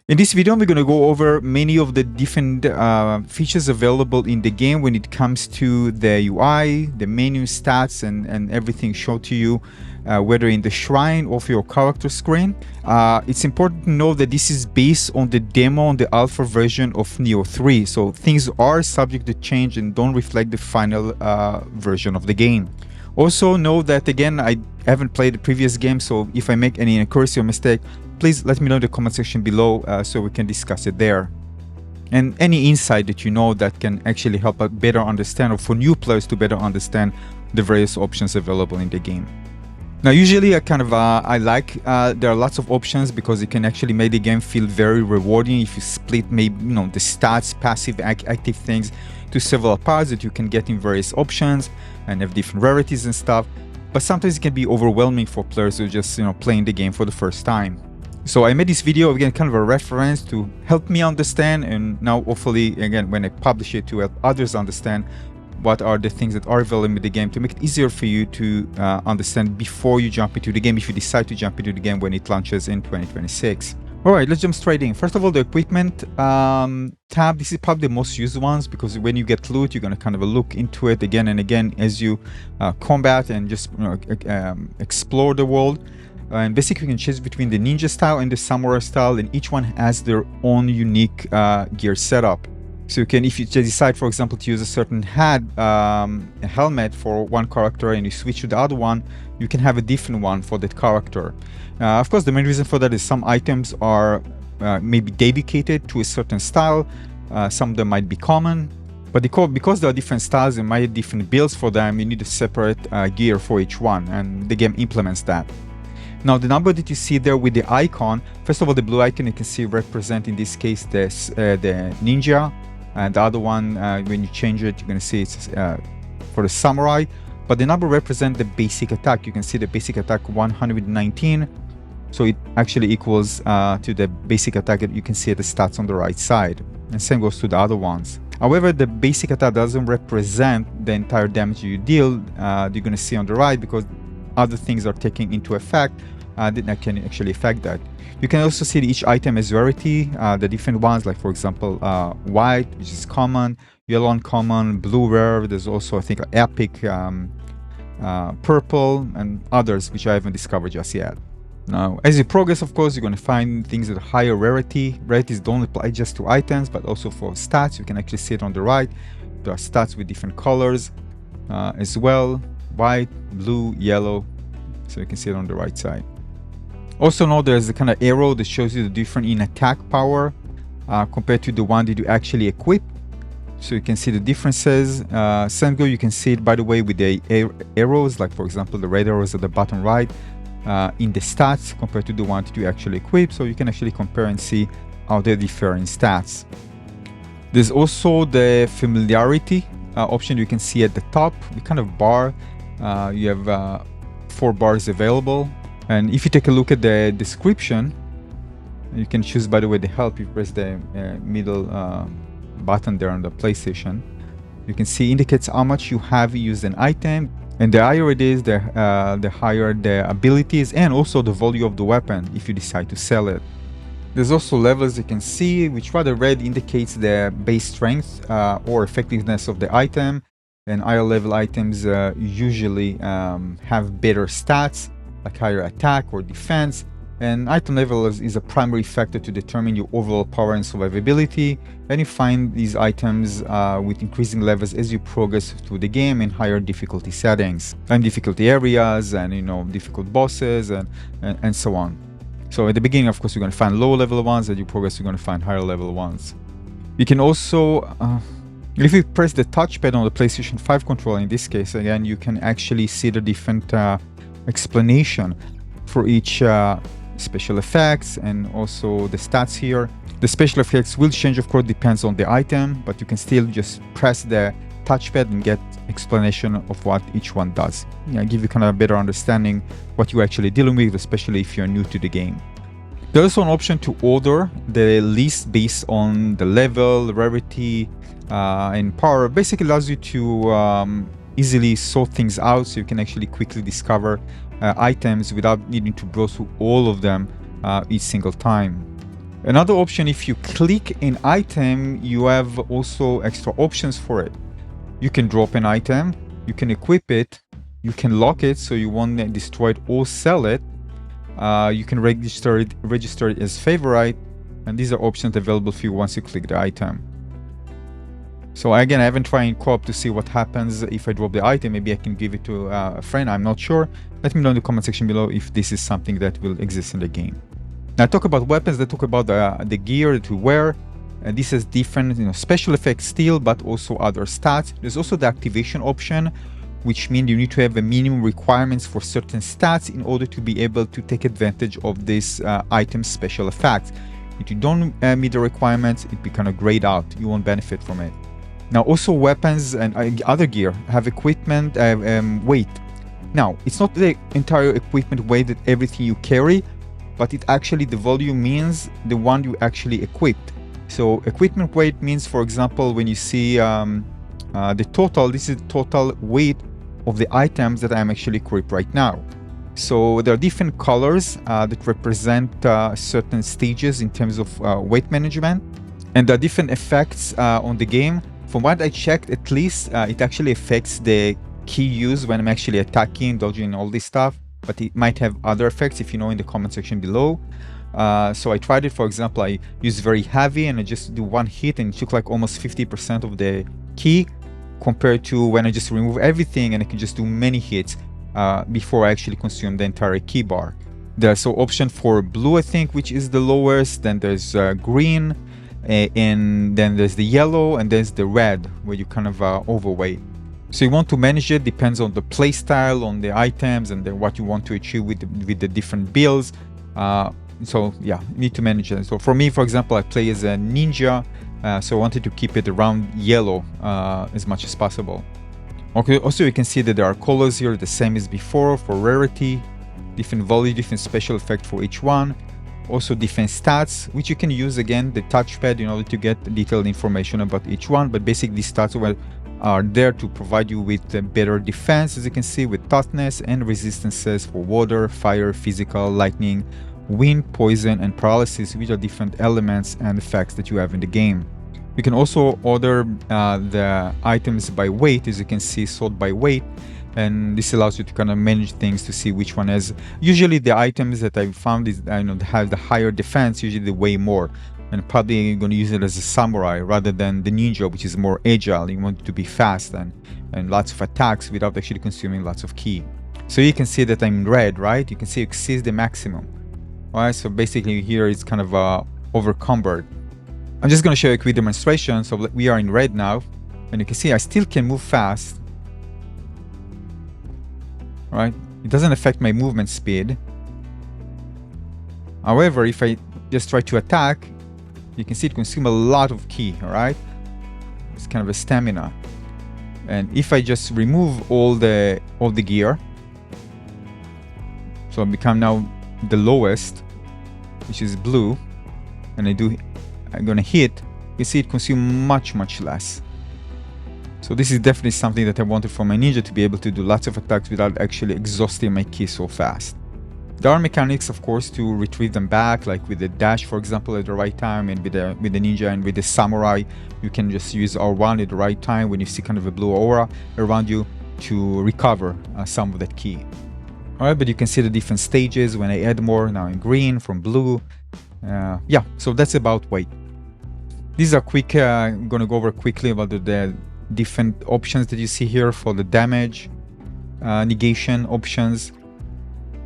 In this video, we're going to go over many of the different features available in the game when it comes to the UI, the menu, stats, and everything shown to you, whether in the shrine or for your character screen. It's important to know that this is based on the demo on the alpha version of Nioh 3, so things are subject to change and don't reflect the final version of the game. Also know that, again, I haven't played the previous game, so if I make any accuracy or mistake, please let me know in the comment section below so we can discuss it there. And any insight that you know that can actually help us better understand, or for new players to better understand the various options available in the game. Now, usually I like there are lots of options because it can actually make the game feel very rewarding if you split maybe the stats, passive, active things to several parts that you can get in various options and have different rarities and stuff. But sometimes it can be overwhelming for players who are just playing the game for the first time. So I made this video again kind of a reference to help me understand, and now hopefully again when I publish it to help others understand what are the things that are available in the game to make it easier for you to understand before you jump into the game, if you decide to jump into the game when it launches in 2026. Alright, let's jump straight in. First of all, the equipment tab. This is probably the most used ones because when you get loot, you're going to kind of look into it again and again as you combat and just explore the world. And basically you can choose between the ninja style and the samurai style, and each one has their own unique gear setup. So you can, if you decide, for example, to use a certain helmet for one character and you switch to the other one, you can have a different one for that character. Of course, the main reason for that is some items are maybe dedicated to a certain style. Some of them might be common, but because there are different styles and might have different builds for them, you need a separate gear for each one, and the game implements that. Now, the number that you see there with the icon, first of all, the blue icon you can see represent in this case the ninja, and the other one, when you change it, you're going to see it's for the samurai. But the number represents the basic attack. You can see the basic attack 119, so it actually equals to the basic attack that you can see the stats on the right side. And same goes to the other ones. However, the basic attack doesn't represent the entire damage you deal. You're going to see on the right because other things are taken into effect that can actually affect that. You can also see each item as rarity, the different ones, like for example white, which is common, yellow uncommon, blue rare. There's also, I think, epic, purple, and others which I haven't discovered just yet. Now, as you progress, of course, you're going to find things that are higher rarity. Rarities don't apply just to items, but also for stats. You can actually see it on the right. There are stats with different colors as well. White, blue, yellow, so you can see it on the right side. Also note there's a kind of arrow that shows you the difference in attack power compared to the one that you actually equip, so you can see the differences. Same go, you can see it, by the way, with the arrows, like for example the red arrows at the bottom right in the stats compared to the one that you actually equip, so you can actually compare and see how they differ in stats. There's also the familiarity option you can see at the top, the kind of bar. You have 4 bars available, and if you take a look at the description, you can choose, by the way, the help. You press the middle button there on the PlayStation. You can see indicates how much you have used an item, and the higher it is, the higher the abilities and also the value of the weapon if you decide to sell it. There's also levels you can see, which rather red indicates the base strength or effectiveness of the item. And higher level items usually have better stats, like higher attack or defense. And item level is a primary factor to determine your overall power and survivability. And you find these items with increasing levels as you progress through the game in higher difficulty settings, and difficulty areas, and difficult bosses, and so on. So at the beginning, of course, you're going to find lower level ones. As you progress, you're going to find higher level ones. You can also if you press the touchpad on the PlayStation 5 controller, in this case, again, you can actually see the different explanation for each special effects and also the stats here. The special effects will change, of course, depends on the item, but you can still just press the touchpad and get explanation of what each one does. Give you kind of a better understanding what you're actually dealing with, especially if you're new to the game. There's also an option to order the list based on the level, rarity, and power. Basically allows you to easily sort things out, so you can actually quickly discover items without needing to browse through all of them each single time. Another option, if you click an item, you have also extra options for it. You can drop an item, you can equip it, you can lock it so you won't destroy it or sell it. You can register it as favorite, and these are options available for you once you click the item. So again, I haven't tried in co-op to see what happens if I drop the item. Maybe I can give it to a friend, I'm not sure. Let me know in the comment section below if this is something that will exist in the game. Now talk about weapons, let's talk about the gear that we wear. And this has different special effects still, but also other stats. There's also the activation option, which means you need to have a minimum requirements for certain stats in order to be able to take advantage of this item's special effects. If you don't meet the requirements, it will kind of grayed out. You won't benefit from it. Now also weapons and other gear have equipment weight. Now it's not the entire equipment weight that everything you carry, but it actually, the volume means the one you actually equipped. So equipment weight means, for example, when you see the total, this is the total weight of the items that I'm actually equipped right now. So there are different colors that represent certain stages in terms of weight management, and there are different effects on the game. From what I checked, at least it actually affects the key use when I'm actually attacking, dodging, all this stuff, but it might have other effects if you know in the comment section below. So I tried it, for example, I used very heavy and I just do one hit and it took like almost 50% of the key, compared to when I just remove everything and I can just do many hits before I actually consume the entire key bar. There's also option for blue, I think, which is the lowest, then there's green, and then there's the yellow, and there's the red where you kind of overweight. So you want to manage it, depends on the play style, on the items, and then what you want to achieve with the different builds. So yeah, you need to manage it. So for me, for example, I play as a ninja, so I wanted to keep it around yellow as much as possible. Okay, also you can see that there are colors here, the same as before for rarity, different value, different special effect for each one. Also different stats, which you can use again the touchpad in order to get detailed information about each one. But basically these stats are there to provide you with better defense, as you can see, with toughness and resistances for water, fire, physical, lightning, wind, poison, and paralysis, which are different elements and effects that you have in the game. You can also order the items by weight, as you can see, sold by weight, and this allows you to kind of manage things to see which one has. Usually the items that I found is have the higher defense, usually they weigh more, and probably you're going to use it as a samurai rather than the ninja, which is more agile. You want it to be fast and lots of attacks without actually consuming lots of ki. So you can see that I'm in red, right? You can see it exceeds the maximum. All right, so basically here it's kind of overcumbered. I'm just going to show you a quick demonstration. So we are in red now, and you can see I still can move fast. All right, it doesn't affect my movement speed. However, if I just try to attack, you can see it consumes a lot of ki. All right, it's kind of a stamina. And if I just remove all the gear, so I become now the lowest, which is blue, and I'm gonna hit, you see it consume much less. So this is definitely something that I wanted for my ninja, to be able to do lots of attacks without actually exhausting my ki so fast. There are mechanics, of course, to retrieve them back, like with the dash, for example, at the right time, and with the ninja and with the samurai, you can just use R1 at the right time when you see kind of a blue aura around you to recover some of that ki. Alright, but you can see the different stages. When I add more, now in green from blue. Yeah, so that's about weight. These are quick, I'm going to go over quickly about the different options that you see here for the damage, negation options.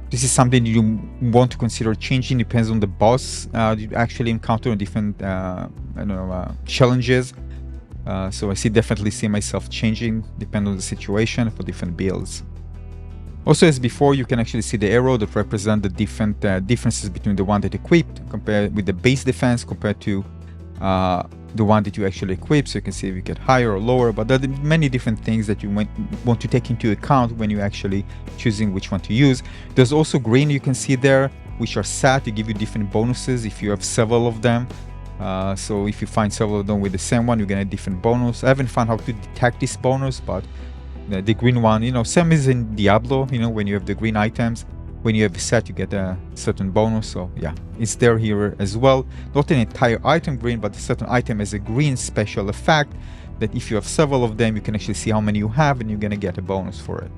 This is something you want to consider changing, depends on the boss you actually encounter in different challenges. So I definitely see myself changing, depending on the situation for different builds. Also, as before, you can actually see the arrow that represent the different differences between the one that equipped compared with the base defense compared to the one that you actually equip. So you can see if you get higher or lower, but there are many different things that you want to take into account when you're actually choosing which one to use. There's also green, you can see there, which are set to give you different bonuses if you have several of them. So if you find several of them with the same one, you get a different bonus. I haven't found how to detect this bonus, but the green one, same as in Diablo, when you have the green items, when you have a set, you get a certain bonus. So yeah, it's there here as well. Not an entire item green, but a certain item has a green special effect that if you have several of them, you can actually see how many you have and you're gonna get a bonus for it.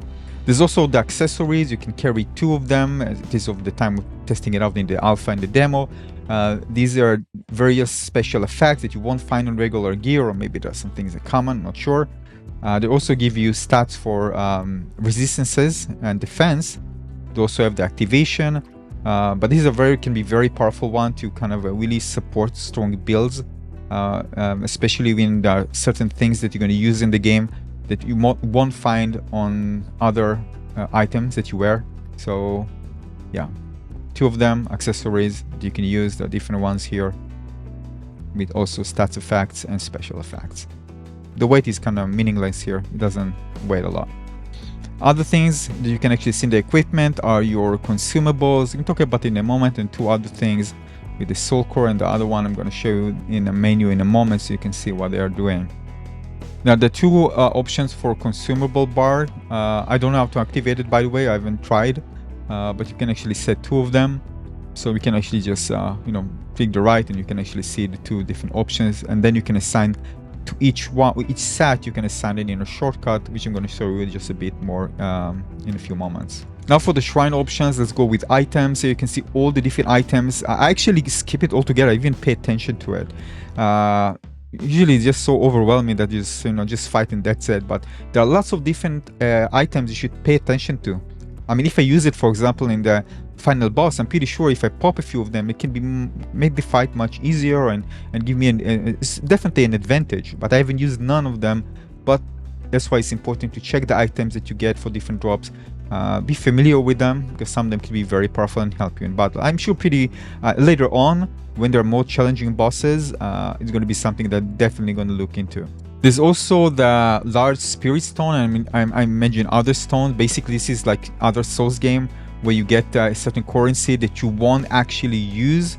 There's also the accessories. You can carry 2 of them, as it is of the time of testing it out in the alpha and the demo. These are various special effects that you won't find on regular gear, or maybe there's some things that are common, not sure. They also give you stats for resistances and defense. They also have the activation, but these are can be very powerful one to kind of really support strong builds, especially when there are certain things that you're going to use in the game that you won't find on other items that you wear. So yeah, 2 of them, accessories that you can use. There are different ones here with also stats effects and special effects. The weight is kind of meaningless here. It doesn't weigh a lot. Other things that you can actually see in the equipment are your consumables. We can talk about it in a moment, and 2 other things with the soul core, and the other one I'm going to show you in a menu in a moment so you can see what they are doing. Now the 2 options for consumable bar, I don't know how to activate it, by the way. I haven't tried, but you can actually set 2 of them. So we can actually just click the right and you can actually see the 2 different options, and then you can assign to each set you can assign it in a shortcut, which I'm going to show you just a bit more in a few moments. Now for the shrine options, let's go with items. So you can see all the different items. I actually skip it altogether. I even pay attention to it. Usually it's just so overwhelming that you just fight and that's it. But there are lots of different items you should pay attention to. I mean, if I use it, for example, in the final boss, I'm pretty sure if I pop a few of them, it can make the fight much easier and give me it's definitely an advantage. But I haven't used none of them. But that's why it's important to check the items that you get for different drops. Be familiar with them, because some of them can be very powerful and help you in battle. I'm sure later on, when there are more challenging bosses, it's going to be something that I'm definitely going to look into. There's also the large spirit stone. I mean, I imagine other stones. Basically, this is like other Souls game where you get a certain currency that you won't actually lose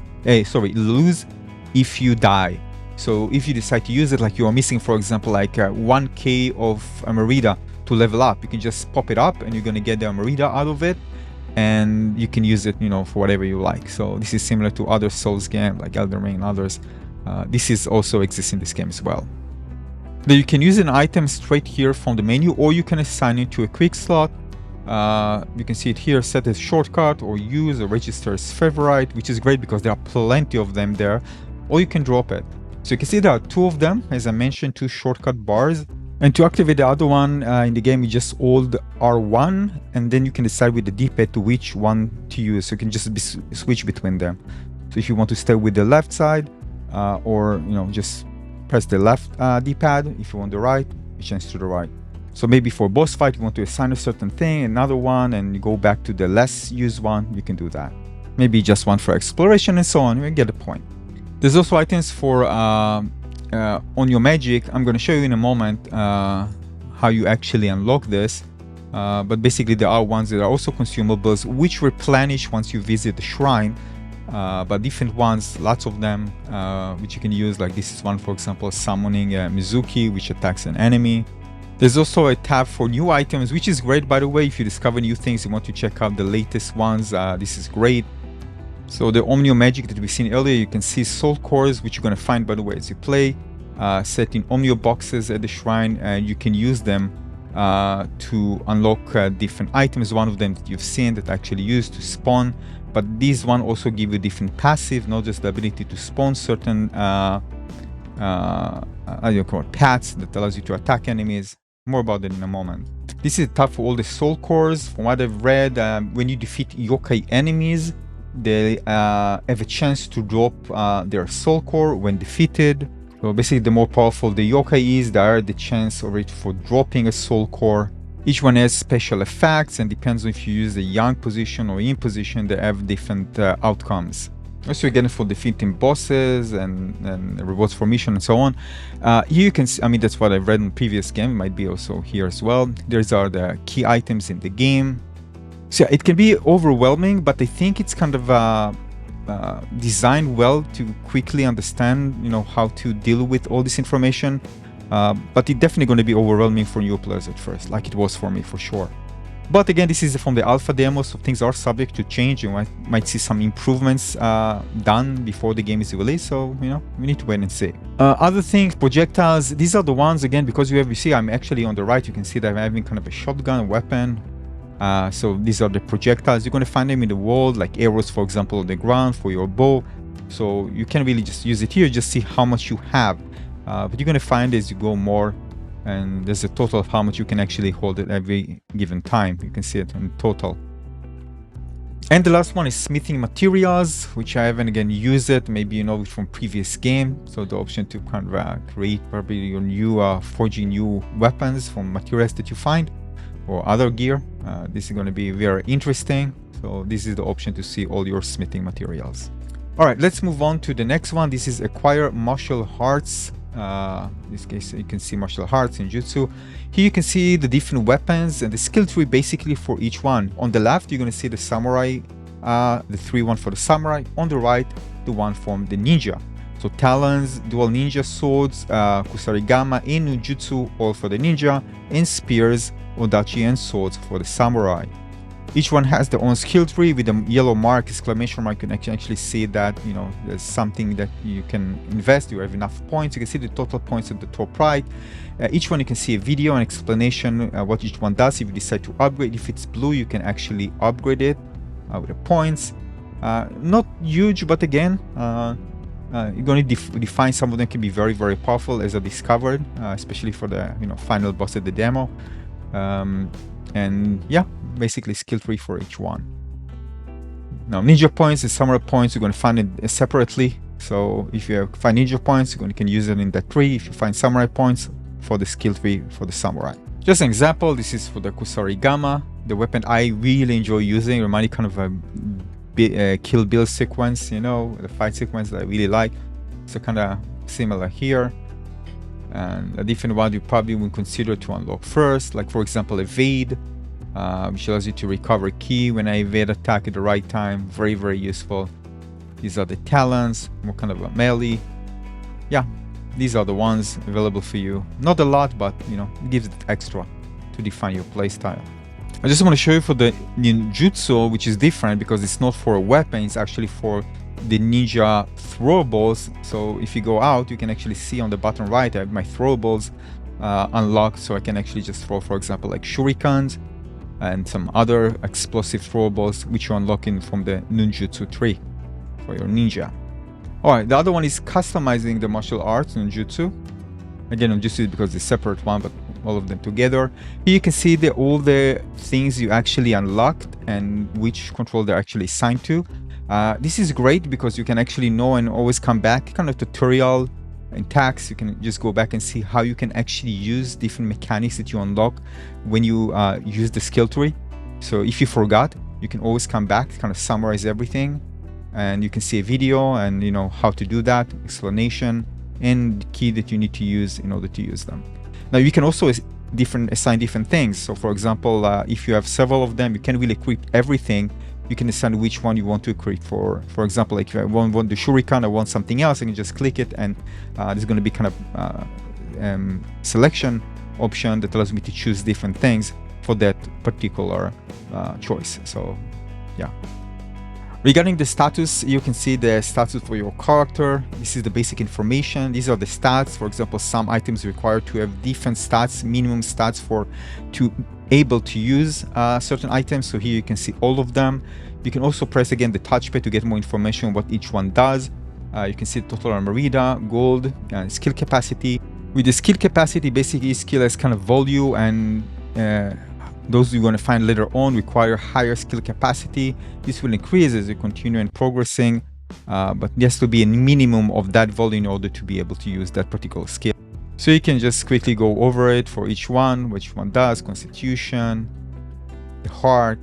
if you die. So if you decide to use it, like you are missing, for example, like 1k of Amarita to level up, you can just pop it up and you're going to get the Amarita out of it, and you can use it, for whatever you like. So this is similar to other Souls games like Elden Ring and others. This is also exists in this game as well. Then you can use an item straight here from the menu, or you can assign it to a quick slot. You can see it here, set as shortcut, or use or register as favorite, which is great because there are plenty of them there, or you can drop it. So you can see there are 2 of them, as I mentioned, 2 shortcut bars. And to activate the other one in the game, you just hold R1, and then you can decide with the D-pad to which one to use. So you can just switch between them. So if you want to stay with the left side, or just press the left D-pad. If you want the right, you change to the right. So maybe for boss fight, you want to assign a certain thing, another one, and you go back to the less used one, you can do that. Maybe just one for exploration and so on. You get the point. There's also items for on your magic. I'm going to show you in a moment how you actually unlock this. But basically there are ones that are also consumables, which replenish once you visit the shrine. But different ones, lots of them, which you can use. Like this is one, for example, summoning Mizuki, which attacks an enemy. There's also a tab for new items, which is great, by the way. If you discover new things, you want to check out the latest ones, this is great. So the Omnio Magic that we've seen earlier, you can see soul cores, which you're going to find, by the way, as you play. Set in Omnio boxes at the shrine, and you can use them to unlock different items. One of them that you've seen that I actually used to spawn, but these one also give you different passive, not just the ability to spawn certain paths that allows you to attack enemies. More about that in a moment. This is tough for all the soul cores. From what I've read, when you defeat yokai enemies, they have a chance to drop their soul core when defeated. So basically, the more powerful the yokai is, the higher the chance of it for dropping a soul core. Each one has special effects, and depends on if you use the yang position or yin position, they have different outcomes. Also, again, for defeating bosses and rewards for mission and so on. Here you can see, I mean, that's what I've read in the previous game. It might be also here as well. These are the key items in the game. So yeah, it can be overwhelming, but I think it's kind of designed well to quickly understand, how to deal with all this information. But it's definitely going to be overwhelming for new players at first, like it was for me for sure. But again, this is from the alpha demo, so things are subject to change. You might see some improvements done before the game is released, so you know, we need to wait and see. Other things, projectiles, these are the ones, again, because you see I'm actually on the right, you can see that I'm having kind of a shotgun weapon. So these are the projectiles. You're going to find them in the world, like arrows, for example, on the ground for your bow. So you can really just use it here, just see how much you have. But you're going to find as you go more, and there's a total of how much you can actually hold at every given time. You can see it in total. And the last one is smithing materials, which I haven't again used it. Maybe you know it from previous game. So the option to kind of create probably your new forging new weapons from materials that you find or other gear. This is going to be very interesting. So this is the option to see all your smithing materials. All right, let's move on to the next one. This is acquire martial arts. In this case, you can see martial arts in Ninjutsu. Here you can see the different weapons and the skill tree basically for each one. On the left, you're going to see the samurai, the 3-1 for the samurai. On the right, the one from the ninja. So talons, dual ninja swords, kusarigama, and ninjutsu, all for the ninja, and spears, odachi, and swords for the samurai. Each one has their own skill tree with a yellow mark, exclamation mark. You can actually see that, you know, there's something that you can invest. You have enough points. You can see the total points at the top right. Each one you can see a video and explanation what each one does. If you decide to upgrade, if it's blue, you can actually upgrade it with the points. Not huge, but again, you're going to define some of them can be very, very powerful, as I discovered, especially for the final boss at the demo. And yeah, basically skill tree for each one. Now ninja points and samurai points, you're going to find it separately. So if you find ninja points, you can use it in that tree. If you find samurai points, for the skill tree for the samurai. Just an example, this is for the kusarigama, the weapon I really enjoy using. Reminding kind of a Kill Bill sequence, you know, the fight sequence that I really like. So kind of similar here. And a different one you probably would consider to unlock first, like for example evade, which allows you to recover key when I evade attack at the right time. Very, very useful. These are the talents, more kind of a melee. Yeah, these are the ones available for you. Not a lot, but you know, it gives it extra to define your playstyle. I just want to show you for the ninjutsu, which is different because it's not for a weapon, it's actually for the ninja throwables. So if you go out, you can actually see on the bottom right, I have my throwables unlocked, so I can actually just throw, for example, like shurikens and some other explosive throwables, which you're unlocking from the ninjutsu tree for your ninja. All right, the other one is customizing the martial arts ninjutsu. Again, ninjutsu is because it's a separate one, but all of them together. Here you can see all the things you actually unlocked and which control they're actually assigned to. This is great because you can actually know and always come back, kind of tutorial and tags. You can just go back and see how you can actually use different mechanics that you unlock when you use the skill tree. So if you forgot, you can always come back, kind of summarize everything, and you can see a video and you know how to do that, explanation, and the key that you need to use in order to use them. Now you can also assign different things. So for example, if you have several of them, you can really equip everything. You can decide which one you want to equip for. For example, like if I want the shuriken, I want something else, I can just click it, and there's going to be kind of selection option that allows me to choose different things for that particular choice. So yeah. Regarding the status, you can see the status for your character. This is the basic information. These are the stats. For example, some items require to have different stats, minimum stats to able to use certain items. So here you can see all of them. You can also press again the touchpad to get more information on what each one does. You can see total armorita, gold, and skill capacity. With the skill capacity, basically skill has kind of value, and those you're going to find later on require higher skill capacity. This will increase as you continue and progressing, but there has to be a minimum of that value in order to be able to use that particular skill. So you can just quickly go over it for each one, which one does, constitution, the heart,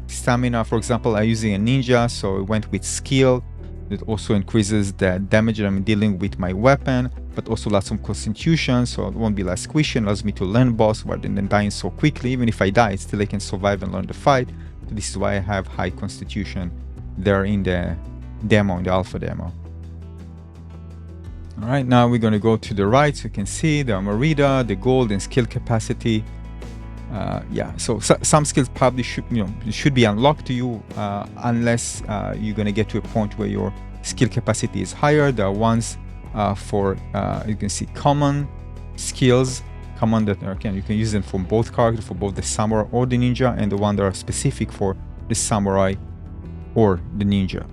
stamina. For example, I'm using a ninja, so I went with skill. It also increases the damage that I'm dealing with my weapon, but also lots of constitution, so it won't be less squishy, and allows me to learn boss rather than dying so quickly. Even if I die, still I can survive and learn the fight. So this is why I have high constitution there in the demo, in the alpha demo. All right, now we're going to go to the right, so you can see the armorita, the gold, and skill capacity. Yeah, so some skills probably should be unlocked to you unless you're gonna get to a point where your skill capacity is higher. There are ones for you can see common skills, common that again you can use them for both characters, for both the samurai or the ninja, and the one that are specific for the samurai or the ninja.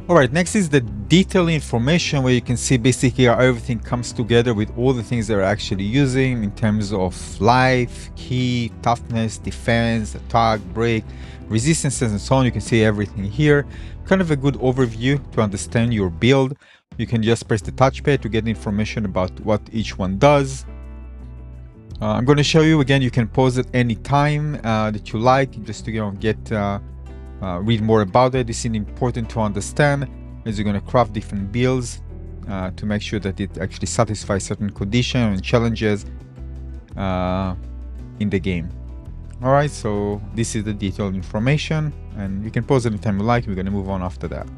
All right, next is the detailed information, where you can see basically how everything comes together with all the things they're actually using in terms of life, ki, toughness, defense, attack, break, resistances, and so on. You can see everything here. Kind of a good overview to understand your build. You can just press the touchpad to get information about what each one does. I'm going to show you again. You can pause at any time that you like, just to get read more about it. This is important to understand as you're going to craft different builds to make sure that it actually satisfies certain conditions and challenges in the game. All right, so this is the detailed information, and you can pause anytime you like. We're going to move on after that.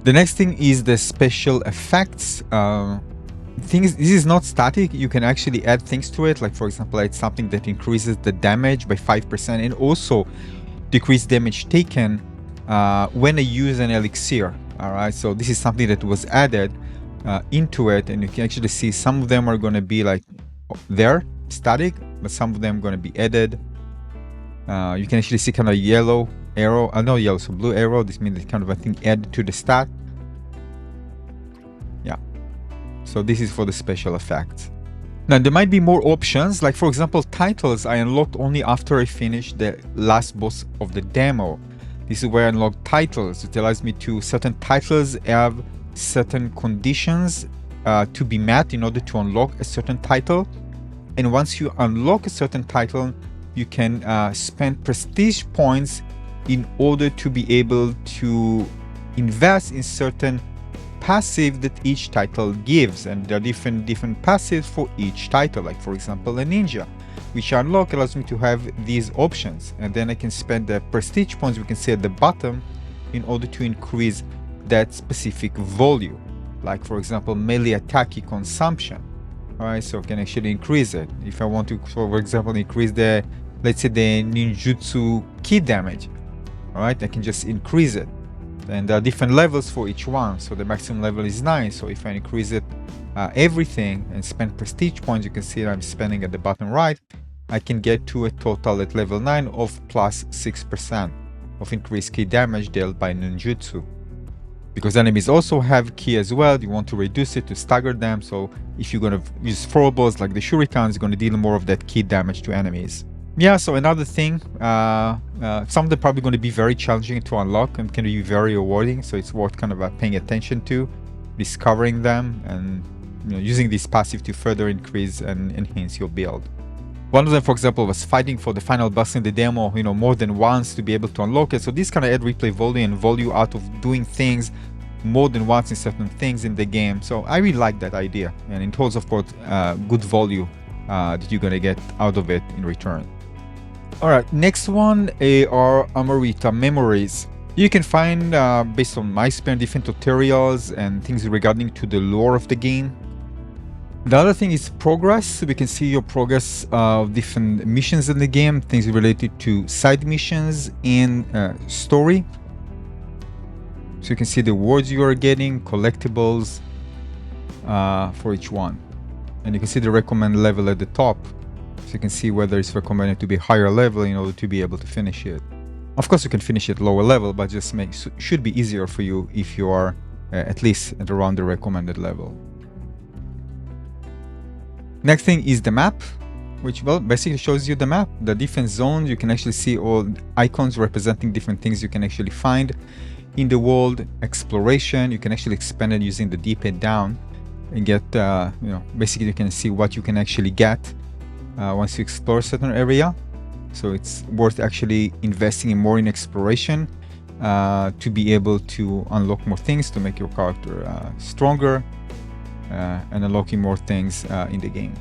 The next thing is the special effects. This is not static. You can actually add things to it. Like for example, it's something that increases the damage by 5% and also decrease damage taken when I use an elixir. All right, so this is something that was added into it, and you can actually see some of them are going to be like there, static, but some of them are going to be added. You can actually see kind of yellow arrow, no yellow, so blue arrow. This means it kind of, I think, added to the stat. Yeah, so this is for the special effects. Now there might be more options, like for example titles I unlocked only after I finished the last boss of the demo. This is where I unlock titles. It allows me to, certain titles have certain conditions to be met in order to unlock a certain title, and once you unlock a certain title you can spend prestige points in order to be able to invest in certain passive that each title gives, and there are different passives for each title. Like for example a ninja, which I unlock, allows me to have these options, and then I can spend the prestige points we can see at the bottom in order to increase that specific value. Like for example melee attack consumption. All right, so I can actually increase it. If I want to, for example, increase the, let's say the ninjutsu ki damage, all right, I can just increase it. And there are different levels for each one, so the maximum level is 9. So if I increase it everything and spend prestige points, you can see that I'm spending at the bottom right, I can get to a total at level 9 of plus 6% of increased ki damage dealt by ninjutsu. Because enemies also have ki as well, you want to reduce it to stagger them. So if you're going to use throwables like the shurikens, you're going to deal more of that ki damage to enemies. Yeah, so another thing, some of them probably going to be very challenging to unlock and can be very rewarding, so it's worth kind of paying attention to, discovering them, and using this passive to further increase and enhance your build. One of them, for example, was fighting for the final boss in the demo, more than once to be able to unlock it. So this kind of add replay value and value out of doing things more than once in certain things in the game. So I really like that idea, and it holds, of course, good value that you're going to get out of it in return. All right, next one are Amrita memories. You can find, based on my experience, different tutorials and things regarding to the lore of the game. The other thing is progress. We can see your progress of different missions in the game, things related to side missions and story. So you can see the rewards you are getting, collectibles for each one. And you can see the recommended level at the top. So you can see whether it's recommended to be higher level in order to be able to finish it. Of course you can finish it lower level, but just should be easier for you if you are at least at around the recommended level. Next thing is the map, which basically shows you the map, the different zones. You can actually see all icons representing different things you can actually find in the world. Exploration, you can actually expand it using the D-pad down and get, basically you can see what you can actually get once you explore a certain area. So it's worth actually investing more in exploration to be able to unlock more things, to make your character stronger, and unlocking more things in the game.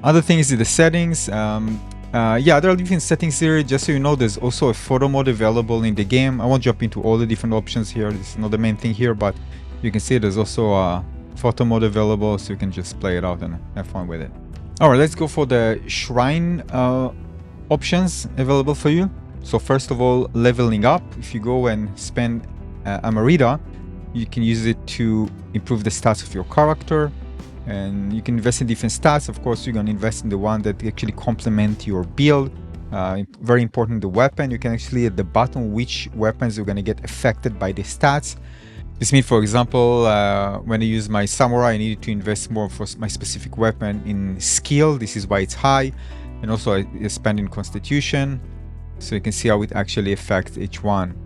Other things in the settings. Yeah, there are different settings here. Just so you know, there's also a photo mode available in the game. I won't jump into all the different options here. This is not the main thing here, but you can see there's also a photo mode available, so you can just play it out and have fun with it. All right, let's go for the shrine options available for you. So first of all, leveling up. If you go and spend a Merida, you can use it to improve the stats of your character. And you can invest in different stats. Of course, you're going to invest in the one that actually complement your build. Very important, the weapon. You can actually at the bottom which weapons are going to get affected by the stats. This means, for example, when I use my samurai, I needed to invest more for my specific weapon in skill. This is why it's high. And also I spend in constitution. So you can see how it actually affects each one.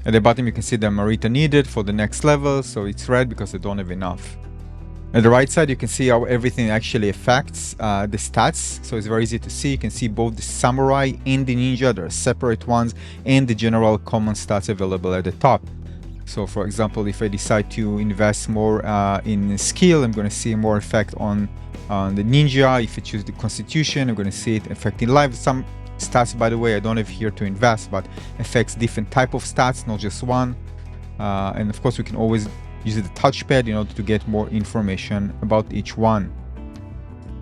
At the bottom, you can see the Marita needed for the next level. So it's red because I don't have enough. At the right side, you can see how everything actually affects the stats. So it's very easy to see. You can see both the samurai and the ninja. There are separate ones, and the general common stats available at the top. So for example, if I decide to invest more in skill, I'm going to see more effect on the ninja. If I choose the constitution, I'm going to see it affecting life. Some stats, by the way, I don't have here to invest, but affects different type of stats, not just one. And of course, we can always use the touchpad in order to get more information about each one.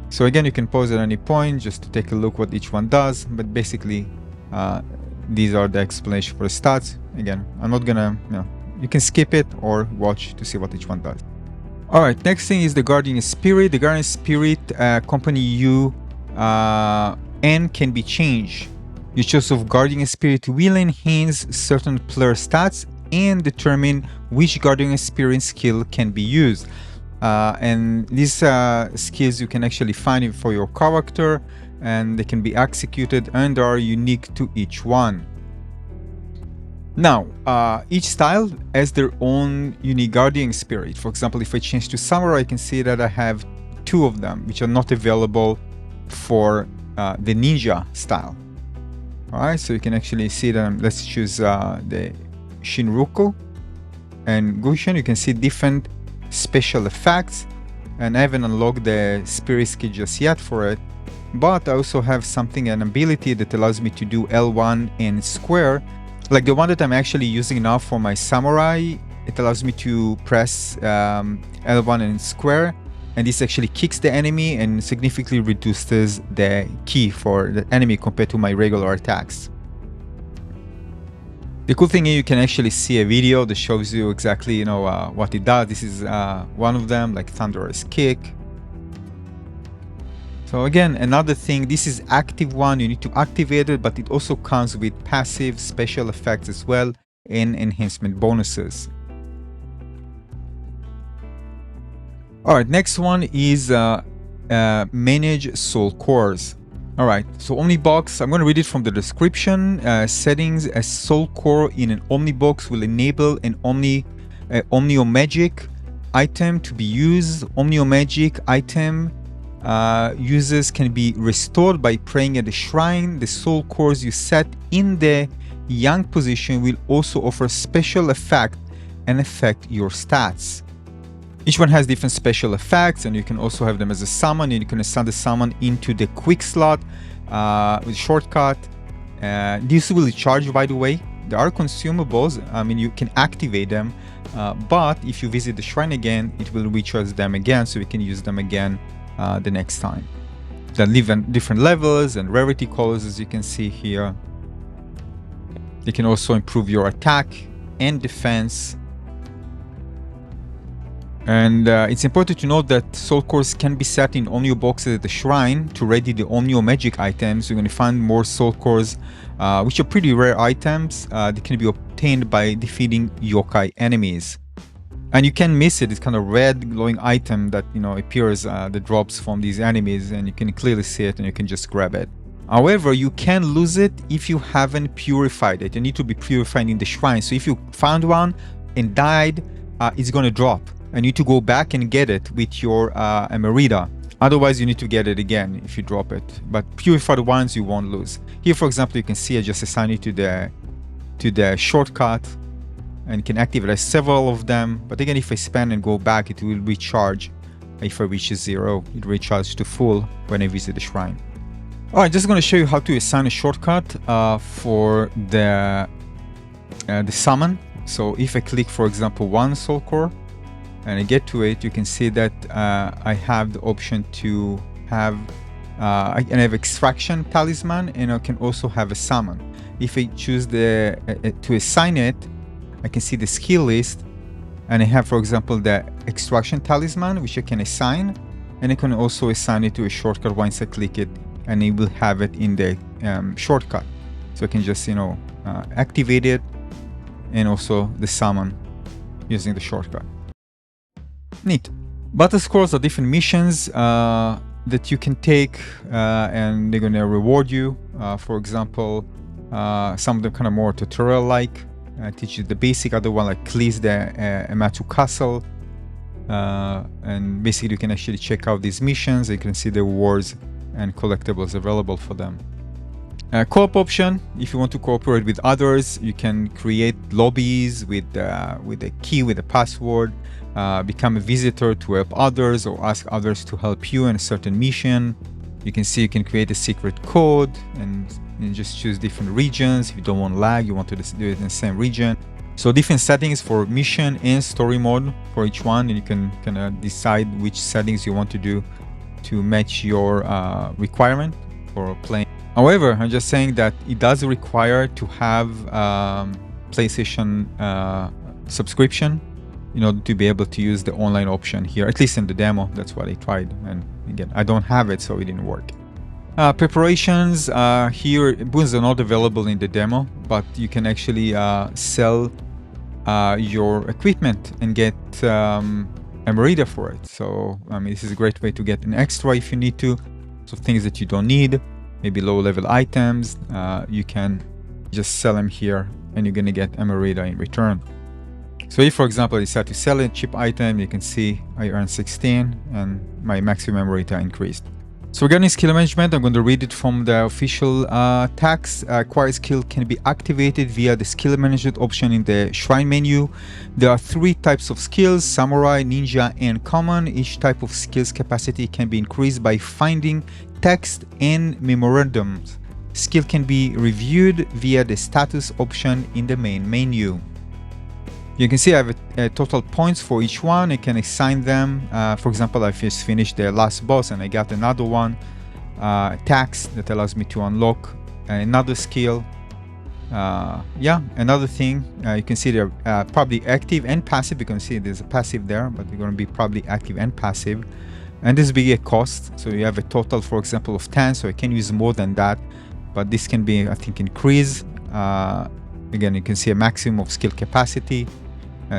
So again, you can pause at any point just to take a look what each one does, but basically these are the explanation for the stats. Again, I'm not gonna, you can skip it or watch to see what each one does. All right, next thing is the Guardian Spirit. The Guardian Spirit accompany you and can be changed. Your choice of Guardian Spirit will enhance certain player stats and determine which Guardian Spirit skill can be used. And these skills you can actually find for your character, and they can be executed and are unique to each one. Now, each style has their own unique Guardian Spirit. For example, if I change to Samurai, I can see that I have 2 of them, which are not available for the Ninja style. Alright, so you can actually see them. Let's choose the Shinruku and Gushin. You can see different special effects, and I haven't unlocked the spirit skill just yet for it, but I also have an ability that allows me to do L1 and square, like the one that I'm actually using now for my samurai. It allows me to press L1 and square, and this actually kicks the enemy and significantly reduces the ki for the enemy compared to my regular attacks. The cool thing is you can actually see a video that shows you exactly, what it does. This is one of them, like Thunderous Kick. So again, another thing, this is active one. You need to activate it, but it also comes with passive special effects as well and enhancement bonuses. All right, next one is manage soul cores. All right, so Omnibox, I'm going to read it from the description. Settings: a soul core in an Omnibox will enable an Omnio Magic item to be used. Omnio Magic item users can be restored by praying at the shrine. The soul cores you set in the young position will also offer special effect and affect your stats. Each one has different special effects, and you can also have them as a summon, and you can assign the summon into the quick slot with shortcut. This will charge, by the way. There are consumables. I mean, you can activate them, but if you visit the shrine again, it will recharge them again, so you can use them again the next time. They live in different levels and rarity colors, as you can see here. They can also improve your attack and defense. And it's important to note that soul cores can be set in Omnio boxes at the shrine to ready the Omnio magic items. You're going to find more soul cores, which are pretty rare items. They can be obtained by defeating yokai enemies. And you can miss it. It's kind of red glowing item that appears, that drops from these enemies, and you can clearly see it and you can just grab it. However, you can lose it if you haven't purified it. You need to be purified in the shrine. So if you found one and died, it's going to drop. I need to go back and get it with your Merida. Otherwise, you need to get it again if you drop it. But purified ones, you won't lose. Here, for example, you can see I just assign it to the shortcut, and you can activate several of them. But again, if I spend and go back, it will recharge. If I reach 0, it recharges to full when I visit the shrine. All right, just going to show you how to assign a shortcut for the summon. So if I click, for example, one soul core and I get to it, you can see that I have the option to have I can have extraction talisman, and I can also have a summon. If I choose to assign it, I can see the skill list, and I have, for example, the extraction talisman, which I can assign, and I can also assign it to a shortcut once I click it, and it will have it in the shortcut. So I can just, activate it, and also the summon using the shortcut. Neat. Battle scrolls are different missions that you can take, and they're going to reward you. For example, some of them kind of more tutorial-like, teach you the basic. Other one like cleanse the Ematsu Castle, and basically you can actually check out these missions. You can see the rewards and collectibles available for them. Co-op option: if you want to cooperate with others, you can create lobbies with a key, with a password, become a visitor to help others, or ask others to help you in a certain mission. You can see you can create a secret code and just choose different regions. If you don't want lag, you want to do it in the same region. So different settings for mission and story mode for each one, and you can kind of decide which settings you want to do to match your requirement for playing. However, I'm just saying that it does require to have PlayStation subscription in order to be able to use the online option here, at least in the demo. That's what I tried, and again, I don't have it, so it didn't work. Preparations here, boons are not available in the demo, but you can actually sell your equipment and get Emerita for it. So this is a great way to get an extra if you need to. So things that you don't need, maybe low-level items, you can just sell them here, and you're going to get Emerita in return. So if, for example, I decide to sell a cheap item, you can see I earned 16 and my maximum Emerita increased. So regarding skill management, I'm going to read it from the official text. Acquired skill can be activated via the skill management option in the shrine menu. There are 3 types of skills: samurai, ninja, and common. Each type of skills capacity can be increased by finding text and memorandums. Skill can be reviewed via the status option in the main menu. You can see I have total points for each one. I can assign them. For example, I just finished the last boss and I got another one. Tax that allows me to unlock another skill. Another thing, you can see they're probably active and passive. You can see there's a passive there, but they're going to be probably active and passive. And this will be a cost. So you have a total, for example, of 10. So I can use more than that, but this can be, I think, increased. Again, you can see a maximum of skill capacity.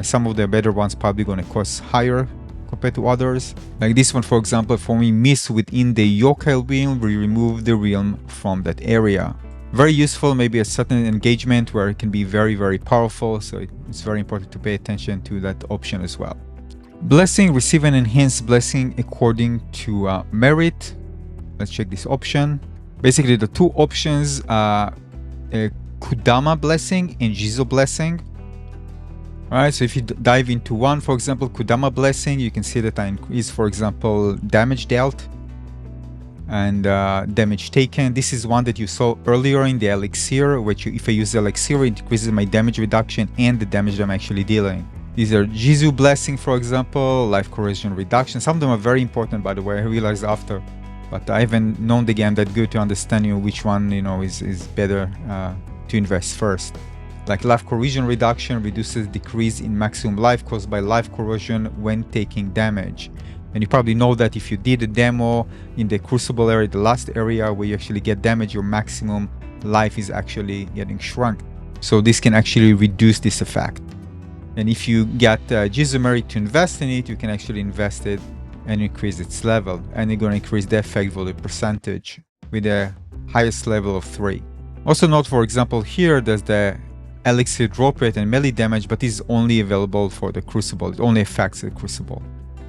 Some of the better ones probably going to cost higher compared to others. Like this one, for example, for me, miss within the yokai realm, we remove the realm from that area. Very useful, maybe a certain engagement where it can be very, very powerful. So it's very important to pay attention to that option as well. Blessing, receive an enhanced blessing according to merit. Let's check this option. Basically, the 2 options are Kudama blessing and Jizo blessing. Alright, so if you dive into one, for example, Kudama blessing, you can see that I increase, for example, damage dealt and damage taken. This is one that you saw earlier in the elixir, which if I use the elixir, it increases my damage reduction and the damage I'm actually dealing. These are Jizu blessing, for example, life corrosion reduction. Some of them are very important, by the way, I realized after. But I haven't known the game that good to understand which one is better to invest first. Like life corrosion reduction reduces decrease in maximum life caused by life corrosion when taking damage. And you probably know that if you did a demo in the Crucible area, the last area where you actually get damage, your maximum life is actually getting shrunk. So this can actually reduce this effect. And if you get Jizu Merit to invest in it, you can actually invest it and increase its level. And you're going to increase the effect for the percentage with the highest level of 3. Also note, for example, here there's the elixir drop rate and melee damage, but this is only available for the Crucible. It only affects the Crucible.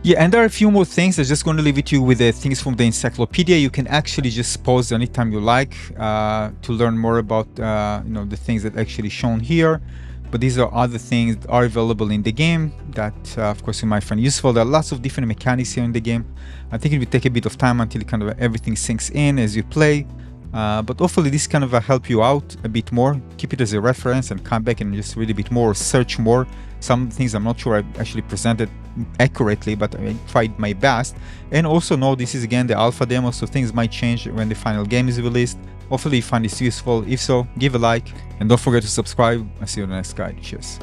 Yeah, and there are a few more things. I'm just going to leave it to you with the things from the encyclopedia. You can actually just pause anytime you like to learn more about the things that actually shown here. But these are other things that are available in the game that, of course, you might find useful. There are lots of different mechanics here in the game. I think it will take a bit of time until kind of everything sinks in as you play. But hopefully this kind of help you out a bit more. Keep it as a reference and come back and just read a bit more, search more. Some things I'm not sure I actually presented accurately, but I tried my best. And also know this is again the alpha demo, so things might change when the final game is released. Hopefully you find this useful. If so, give a like and don't forget to subscribe. I'll see you in the next guide. Cheers.